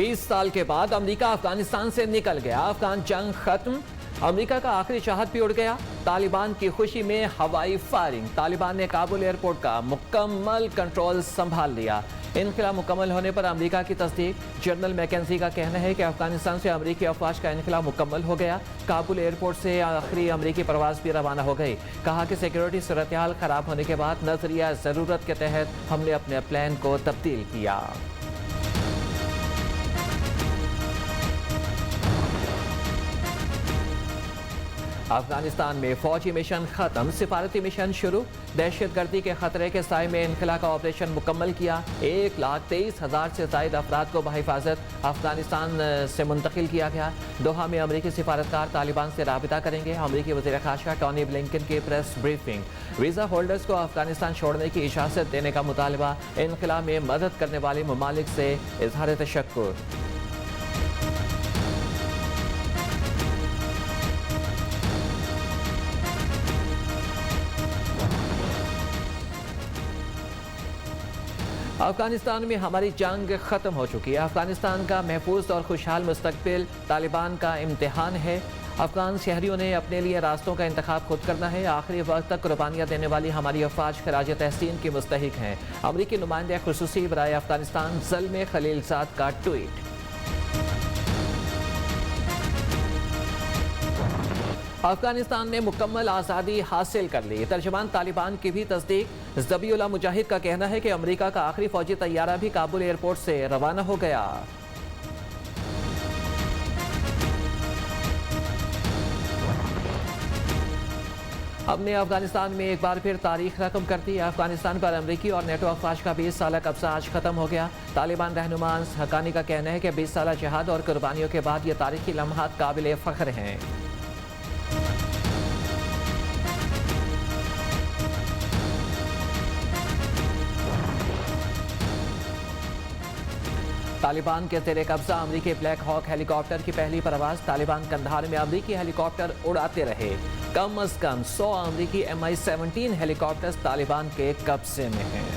20 साल के बाद अमेरिका अफगानिस्तान से निकल गया। अफगान जंग खत्म, अमेरिका का आखिरी चाहत भी उड़ गया। तालिबान की खुशी में हवाई फायरिंग, तालिबान ने काबुल एयरपोर्ट का मुकम्मल कंट्रोल संभाल लिया। इनखिला मुकम्मल होने पर अमेरिका की तस्दीक। जनरल मैकेंजी का कहना है कि अफगानिस्तान से अमेरिकी अफवाज का इनखिला मुकम्मल हो गया। काबुल एयरपोर्ट से आखिरी अमेरिकी प्रवास भी रवाना हो गई। कहा कि सिक्योरिटी सूरत हाल खराब होने के बाद नजरिया जरूरत के तहत हमने अपने प्लान को तब्दील किया। अफगानिस्तान में फौजी मिशन खत्म, सिफारती मिशन शुरू। दहशतगर्दी के खतरे के साए में इनखला का ऑपरेशन मुकम्मल किया। 1,23,000 से ज्यादा अफराद को बहिफाजत अफगानिस्तान से मुंतकिल किया गया। दोहा में अमरीकी सिफारतकार तालिबान से राबिता करेंगे। अमरीकी वज़ीर ख़ारजा टॉनी ब्लिंकन की प्रेस ब्रीफिंग। वीज़ा होल्डर्स को अफगानिस्तान छोड़ने की इजाज़त देने का मुतालबा। इनखला में मदद करने वाले ममालिक से इजहार तशक्कुर। अफगानिस्तान में हमारी जंग खत्म हो चुकी है। अफगानिस्तान का महफूज और खुशहाल मुस्तकबिल तालिबान का इम्तिहान है। अफगान शहरियों ने अपने लिए रास्तों का इंतखाब खुद करना है। आखिरी वक्त तक कुर्बानियाँ देने वाली हमारी अफवाज खराज तहसीन की मुस्तहिक हैं। अमरीकी नुमाइंदे खुसूसी बराए अफगानिस्तान ज़ल्मे खलीलजाद का ट्वीट। अफगानिस्तान ने मुकम्मल आज़ादी हासिल कर ली। तर्जमान तालिबान की भी तस्दीक। ज़बीउल्लाह मुजाहिद का कहना है कि अमेरिका का आखिरी फौजी तैयारा भी काबुल एयरपोर्ट से रवाना हो गया। हमने अफगानिस्तान में एक बार फिर तारीख रकम कर दी। अफगानिस्तान पर अमरीकी और नेटो अफवाज का 20 साल कब्जा आज खत्म हो गया। तालिबान रहनुमा हकानी का कहना है कि 20 साल जिहाद और कुर्बानियों के बाद ये तारीखी लम्हात काबिल फ़ख्र हैं। तालिबान के तेरे कब्जा अमरीकी ब्लैक हॉक हेलीकॉप्टर की पहली परवाज। तालिबान कंधार में अमरीकी हेलीकॉप्टर उड़ाते रहे। कम अज कम 100 अमरीकी MI-17 हेलीकॉप्टर्स तालिबान के कब्जे में हैं।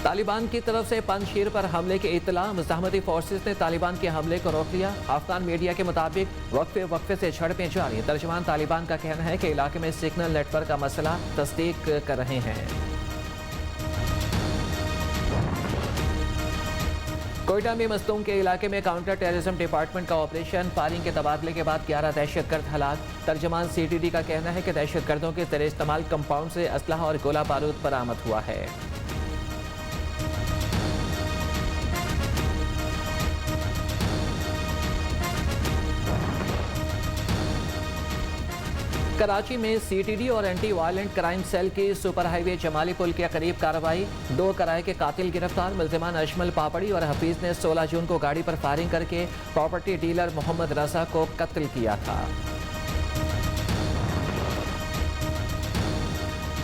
तालिबान की तरफ से पंजशीर पर हमले की इत्तला। मुज़ाहमती फोर्सेस ने तालिबान के हमले को रोक लिया। अफगान मीडिया के मुताबिक वक्फे से झड़पें जारी। तर्जमान तालिबान का कहना है कि इलाके में सिग्नल नेटवर्क का मसला तस्दीक कर रहे हैं। कोयटा में मस्तूम के इलाके में काउंटर टेररिज्म डिपार्टमेंट का ऑपरेशन। फायरिंग के तबादले के बाद 11 दहशतगर्द हलाक। तर्जमान CTD का कहना है कि दहशतगर्दों के तेरे इस्तेमाल कंपाउंड से असलहा और गोला बारूद बरामद हुआ है। कराची में CTD और एंटी वायलेंट क्राइम सेल की सुपर हाईवे जमाली पुल के करीब कार्रवाई। 2 किराए के कातिल गिरफ्तार। मुल्जिमान अजमल पापड़ी और हफीज ने 16 जून को गाड़ी पर फायरिंग करके प्रॉपर्टी डीलर मोहम्मद रजा को कत्ल किया था।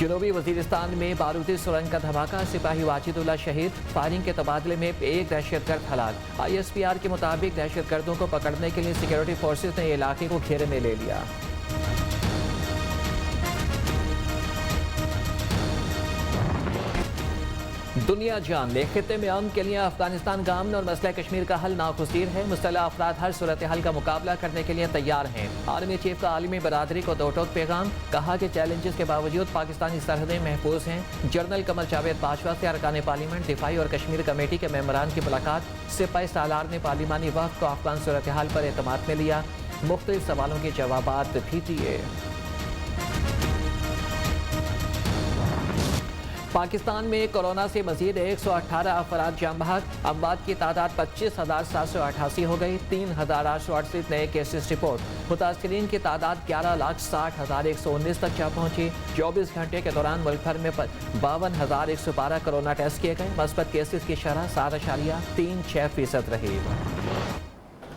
जनूबी वजीरिस्तान में बारूदी सुरंग का धमाका। सिपाही वाजिदुल्लाह शहीद। फायरिंग के तबादले में एक दहशतगर्द हलाक। ISPR के मुताबिक दहशतगर्दों को पकड़ने के लिए सिक्योरिटी फोर्सेज ने इलाके को घेरे में ले लिया। दुनिया जान ले, खित्ते में अमन के लिए अफगानिस्तान का अमन और मसला कश्मीर का हल नागुज़ीर है। मुस्तलह अफराद हर सूरत हाल का मुकाबला करने के लिए तैयार हैं। आर्मी चीफ का आलमी बरादरी को 2 टोक पैगाम। कहा कि चैलेंजेस के बावजूद पाकिस्तानी सरहदें महफूज हैं। जनरल कमर जावेद बाजवा से अरकान पार्लियामेंट, दिफाई और कश्मीर कमेटी के मेंबरान की मुलाकात। सिपाही सालार ने पार्लिमानी वफ़द को अफगान सूरत हाल पर एतमाद में लिया। मुख्तलिफ सवालों के जवाबात भी दिए। पाकिस्तान में कोरोना से मजीद 118 अफराद जान बहक। अमवात की तादाद 25,788 हो गई। 3,868 नए केसेस रिपोर्ट। मुतासरीन की तादाद 11,60,119 तक जा पहुंची। 24 घंटे के दौरान मुल्क भर में 52,112 कोरोना टेस्ट किए गए। मस्बत केसेस की शरह 7.36% रही।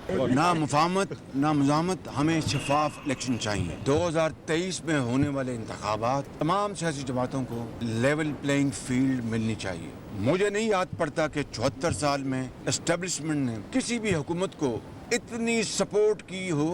ना मुफाहमत ना मुजामत, हमें शफाफ इलेक्शन चाहिए। 2023 में होने वाले इंतखाबात तमाम सियासी जमातों को लेवल प्लेइंग फील्ड मिलनी चाहिए। मुझे नहीं याद पड़ता कि 74 साल में एस्टेब्लिशमेंट ने किसी भी हुकूमत को इतनी सपोर्ट की हो।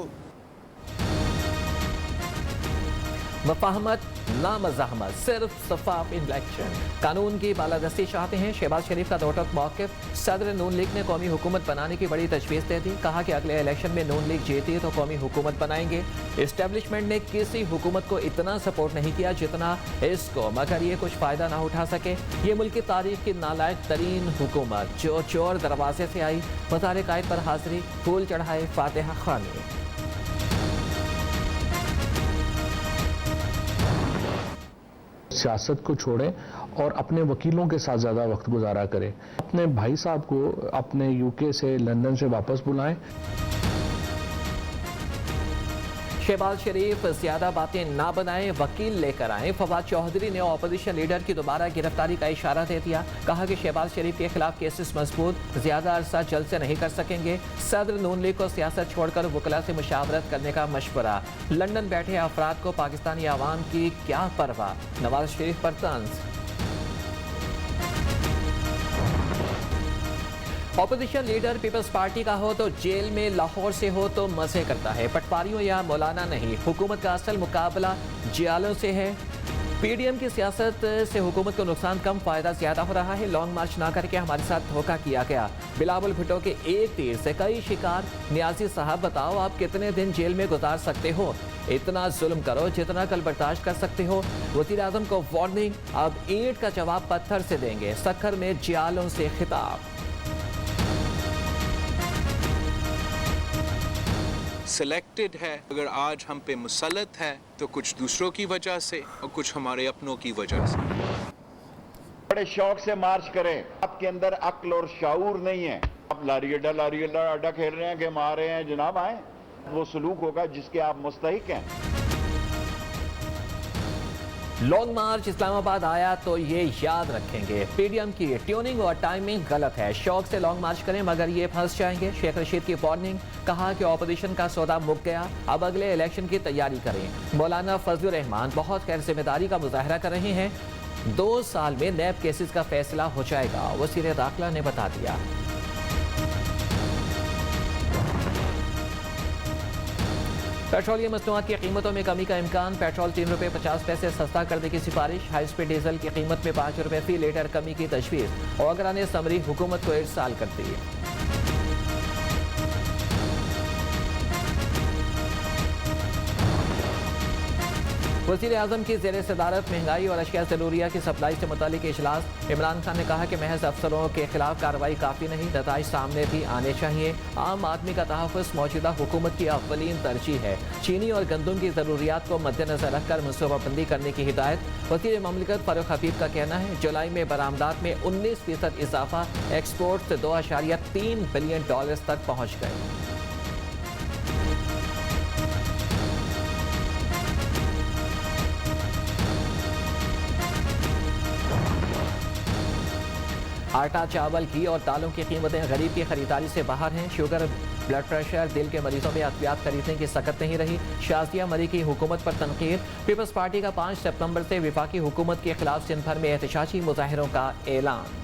मुफाहमत ना मज़ाहमत, सिर्फ शफाफ इलेक्शन। कानून की बालादस्ती चाहते हैं। शहबाज शरीफ का दो टोक मौक़िफ़। सदर नून लीग ने कौमी हुकूमत बनाने की बड़ी तजवीज़ दे दी। कहा कि अगले इलेक्शन में नून लीग जीती तो कौमी हुकूमत बनाएंगे। इस्टेब्लिशमेंट ने किसी हुकूमत को इतना सपोर्ट नहीं किया जितना इसको, मगर ये कुछ फ़ायदा ना उठा सके। ये मुल्क की तारीख की नालायक तरीन हुकूमत जो चोर दरवाजे से आई, मज़ार कायद पर हाजिरी, फूल चढ़ाए, फातिहा खानी। सियासत को छोड़ें और अपने वकीलों के साथ ज़्यादा वक्त गुजारा करें। अपने भाई साहब को अपने यूके से, लंदन से वापस बुलाएं। शहबाज शरीफ ज्यादा बातें ना बनाएं, वकील लेकर आए। फवाद चौधरी ने ऑपोजिशन लीडर की दोबारा गिरफ्तारी का इशारा दे दिया। कहा कि शहबाज शरीफ के खिलाफ केसेस मजबूत, ज्यादा अरसा जल से नहीं कर सकेंगे। सदर नून लीग को सियासत छोड़कर वकला से मुशावरत करने का मशवरा। लंदन बैठे अफराद को पाकिस्तानी आवाम की क्या परवाह, नवाज शरीफ पर तंज। ऑपोजिशन लीडर पीपल्स पार्टी का हो तो जेल में, लाहौर से हो तो मजे करता है। पटवारियों या मौलाना नहीं, हुकूमत का असल मुकाबला जियालों से है। पीडीएम की सियासत से हुकूमत को नुकसान कम, फायदा ज्यादा हो रहा है। लॉन्ग मार्च ना करके हमारे साथ धोखा किया गया। बिलावल भुट्टो के एक तीर से कई शिकार। न्याजी साहब बताओ आप कितने दिन जेल में गुजार सकते हो? इतना जुल्म करो जितना कल बर्दाश्त कर सकते हो। वज़ीर आज़म को वार्निंग, अब ईंट का जवाब पत्थर से देंगे। सक्खर में जियालों से खिताब। सिलेक्टेड है, अगर आज हम पे मुसलत है तो कुछ दूसरों की वजह से और कुछ हमारे अपनों की वजह से। बड़े शौक से मार्च करें। आपके अंदर अक्ल और शाऊर नहीं है। आप लारी अड्डा खेल रहे हैं, गेम आ रहे हैं, जनाब आए। वो सलूक होगा जिसके आप मुस्तहिक हैं। लॉन्ग मार्च इस्लामाबाद आया तो ये याद रखेंगे, पीडीएम की ट्यूनिंग और टाइमिंग गलत है। शौक से लॉन्ग मार्च करें मगर ये फंस जाएंगे। शेख रशीद की वार्निंग। कहा कि ऑपोजिशन का सौदा मुक गया, अब अगले इलेक्शन की तैयारी करें। मौलाना फजलुर रहमान बहुत खैर जिम्मेदारी का मुजाहरा कर रहे हैं। 2 साल में नैब केसेस का फैसला हो जाएगा, वज़ीर दाखिला ने बता दिया। पेट्रोलियम मसनूआत की कीमतों में कमी का इम्कान। पेट्रोल 3 रुपये 50 पैसे सस्ता करने की सिफारिश। हाई स्पीड डीजल की कीमत में 5 रुपये फी लीटर कमी की तजवीज़। ओगरा ने समरी हुकूमत को इरसाल कर दी। वज़ीर आज़म की ज़ेर सदारत महंगाई और अशिया ज़रूरिया की सप्लाई से मुतालिक इजलास। इमरान खान ने कहा कि महज अफसरों के खिलाफ कार्रवाई काफ़ी नहीं, नताइज सामने भी आने चाहिए। आम आदमी का तहफ़्फ़ुज़ मौजूदा हुकूमत की अव्वलीन तरजीह है। चीनी और गंदम की ज़रूरियात को मद्देनज़र रखकर मनसूबाबंदी करने की हिदायत। वज़ीर ममलिकत फ़ारूक हबीब का कहना है जुलाई में बरामदात में 19% इजाफा, एक्सपोर्ट से $2.3 बिलियन तक पहुँच गए। आटा, चावल, घी और दालों की कीमतें गरीब की खरीदारी से बाहर हैं। शुगर, ब्लड प्रेशर, दिल के मरीजों में अद्वियात खरीदने की सकत नहीं रही। शाजिया मरी की हुकूमत पर तनकीद। पीपल्स पार्टी का 5 सितंबर से विफाकी हुकूमत के खिलाफ सिंध भर में एहतजाजी मुजाहिरों का ऐलान।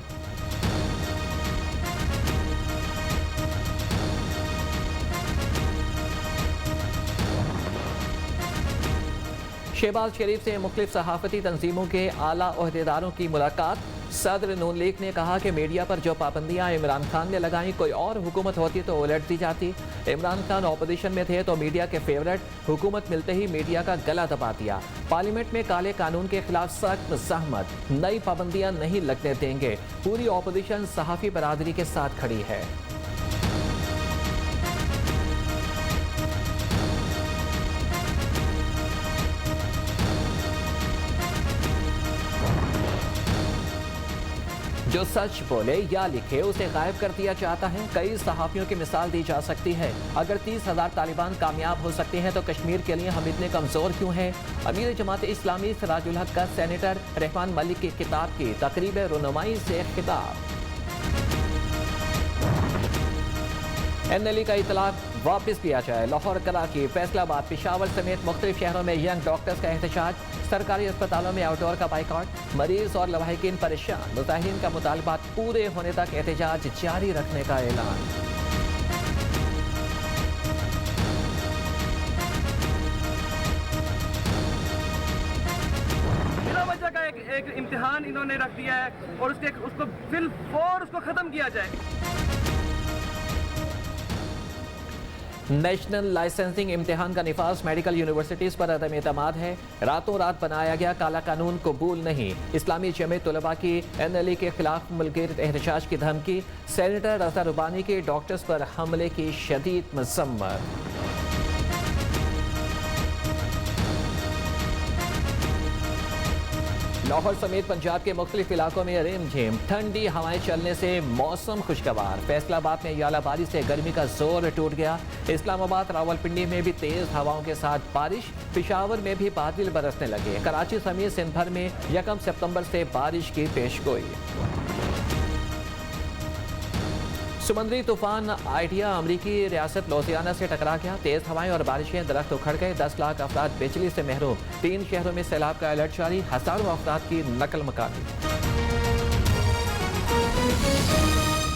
शहबाज शरीफ से मुख्तलिफ सहाफती तंजीमों के आला ओहदेदारों की मुलाकात। सदर नून लीग ने कहा कि मीडिया पर जो पाबंदियां इमरान खान ने लगाई, कोई और हुकूमत होती तो उलट दी जाती। इमरान खान ऑपोजिशन में थे तो मीडिया के फेवरेट, हुकूमत मिलते ही मीडिया का गला दबा दिया। पार्लियामेंट में काले कानून के खिलाफ सख्त ज़हमत, नई पाबंदियां नहीं लगने देंगे। पूरी ऑपोजिशन सहाफ़ी बरादरी के साथ खड़ी है। जो सच बोले या लिखे उसे गायब कर दिया जाता है। कई सहाफियों की मिसाल दी जा सकती है। अगर 30,000 तालिबान कामयाब हो सकते हैं तो कश्मीर के लिए हम इतने कमज़ोर क्यों हैं? अमीर जमात इस्लामी सिराजुल हक का सेनेटर रहमान मलिक की किताब की तकरीब रुनुमाई से खिताब। NLE का इतलाक वापस लिया जाए। लाहौर, कराची, फैसलाबाद, पेशावर समेत मुख्तलिफ शहरों में यंग डॉक्टर्स का एहतजाज। सरकारी अस्पतालों में आउटडोर का बाइकआउट। मरीज और लवाहिकीन परेशान। मुजाहिरीन का मुतालबात पूरे होने तक एहतजाज जारी रखने का ऐलान। एक इम्तिहान इन्होंने रख दिया है और उसको फिल फौर उसको ख़त्म किया जाए। नेशनल लाइसेंसिंग इम्तिहान का निफाज मेडिकल यूनिवर्सिटीज़ पर अदम एतमाद है। रातों रात बनाया गया काला कानून कबूल नहीं। इस्लामी जमीयत तलबा की NLA के खिलाफ मुल्कियत एहतजाज की धमकी। सेनेटर रज़ा रुबानी के डॉक्टर्स पर हमले की शदीद मज़म्मत। लाहौर समेत पंजाब के मुख्तलिफ इलाकों में रिमझिम ठंडी हवाएं चलने से मौसम खुशगवार। फैसलाबाद में यालाबारी से गर्मी का जोर टूट गया। इस्लामाबाद रावलपिंडी में भी तेज हवाओं के साथ बारिश। पेशावर में भी बादल बरसने लगे। कराची समेत सिंध भर में 1 सितंबर से बारिश की पेशगोई। समुद्री तूफान आइडिया अमरीकी रियासत लुजियाना से टकरा गया। तेज हवाएं और बारिशें, दरख्त उखड़ गए। 10 लाख अफराद बिजली से महरूम। 3 शहरों में सैलाब का अलर्ट जारी। हजारों अफराद की नकल मकानी।